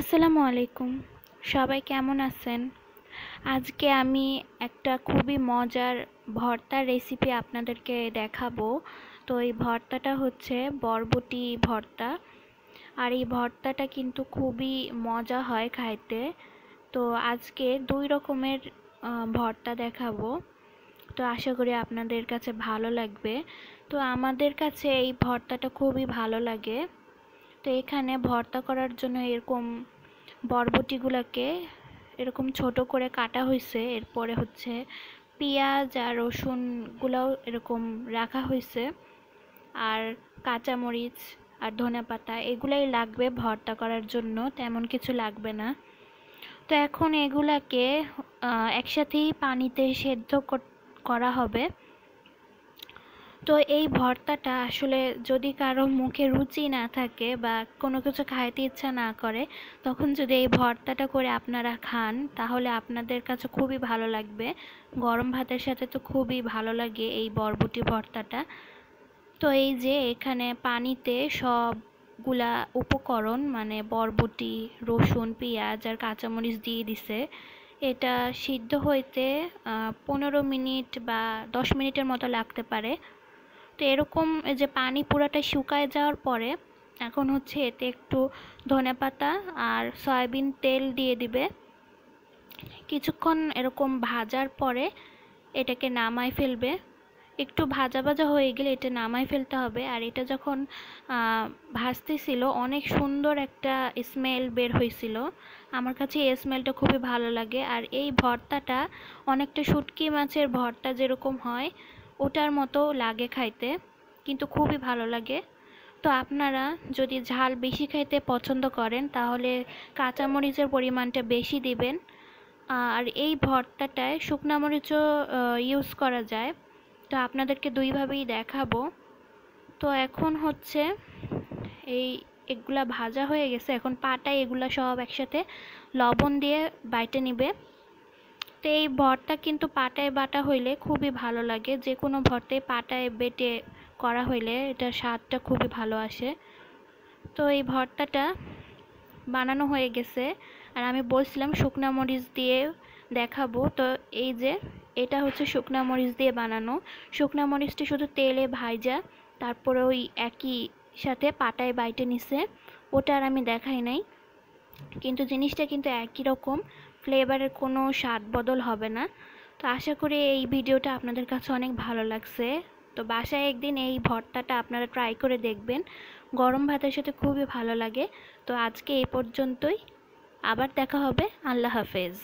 আসসালামু আলাইকুম। সবাই কেমন আছেন? আজকে আমি একটা খুবই মজার ভর্তার রেসিপি আপনাদেরকে দেখাবো। তো এই ভর্তাটা হচ্ছে বরবটি ভর্তা। আর এই ভর্তাটা কিন্তু খুবই মজা হয় খাইতে। তো আজকে ২ রকমের ভর্তা দেখাবো। তো আশা করি আপনাদের কাছে ভালো লাগবে। তো আমাদের কাছে এই ভর্তাটা খুবই ভালো লাগে। তো এখানে ভর্তা করার জন্য এরকম বরবটিগুলোকে এরকম ছোট করে কাটা হয়েছে। এরপরে হচ্ছে পেঁয়াজ আর রসুনগুলোও এরকম রাখা হয়েছে, আর কাঁচামরিচ আর ধনেপাতা এগুলাই লাগবে ভর্তা করার জন্য, তেমন কিছু লাগবে না। তো এখন এগুলাকে একসাথেই পানিতে সেদ্ধ করা হবে। তো এই ভর্তাটা আসলে যদি কারো মুখে রুচি না থাকে বা কোনো কিছু খাইতে ইচ্ছা না করে, তখন যদি এই ভর্তাটা করে আপনারা খান তাহলে আপনাদের কাছে খুবই ভালো লাগবে। গরম ভাতের সাথে তো খুবই ভালো লাগে এই বরবটি ভর্তাটা। তো এই যে এখানে পানিতে সবগুলা উপকরণ মানে বরবটি, রসুন, পেঁয়াজ আর কাঁচামরিচ দিয়ে দিছে। এটা সিদ্ধ হইতে 15 মিনিট বা 10 মিনিটের মতো লাগতে পারে। তো এরকম এই যে পানি পুরাটা শুকায় যাওয়ার পরে এখন হচ্ছে এতে একটু ধনেপাতা আর সয়াবিন তেল দিয়ে দিবে। কিছুক্ষণ এরকম ভাজার পরে এটাকে নামায় ফেলবে। একটু ভাজা ভাজা হয়ে গেলে এটা নামায় ফেলতে হবে। আর এটা যখন ভাজতেছিল অনেক সুন্দর একটা স্মেল বের হয়েছিল। আমার কাছে এই স্মেলটা খুবই ভালো লাগে। আর এই ভর্তাটা অনেকটা শুটকি মাছের ভর্তা যেরকম হয় ওটার মতো লাগে খাইতে, কিন্তু খুবই ভালো লাগে। তো আপনারা যদি ঝাল বেশি খাইতে পছন্দ করেন তাহলে কাঁচামরিচের পরিমাণটা বেশি দিবেন। আর এই ভর্তাটায় শুকনা মরিচও ইউজ করা যায়। তো আপনাদেরকে দুইভাবেই দেখাবো। তো এখন হচ্ছে এই এগুলা ভাজা হয়ে গেছে, এখন পাটায় এগুলা সব একসাথে লবণ দিয়ে বাইটে নিবে। তো এই ভর্তা কিন্তু পাটায় বাটা হইলে খুবই ভালো লাগে। যে কোনো ভর্তায় পাটায় বেটে করা হইলে এটার স্বাদটা খুবই ভালো আসে। তো এই ভর্তাটা বানানো হয়ে গেছে। আর আমি বলছিলাম শুকনা মরিচ দিয়ে দেখাবো। তো এই যে এটা হচ্ছে শুকনা মরিচ দিয়ে বানানো। শুকনা মরিচটি শুধু তেলে ভাইজা তারপরে ওই একই সাথে পাটায় বাইটে নিছে, ওটা আর আমি দেখাই নাই। কিন্তু জিনিসটা কিন্তু একই রকম, ফ্লেভারের কোনো স্বাদ বদল হবে না। তো আশা করি এই ভিডিওটা আপনাদের কাছে অনেক ভালো লাগছে। তো বাসায় একদিন এই ভর্তাটা আপনারা ট্রাই করে দেখবেন, গরম ভাতের সাথে খুবই ভালো লাগে। তো আজকে এই পর্যন্তই, আবার দেখা হবে। আল্লাহ হাফেজ।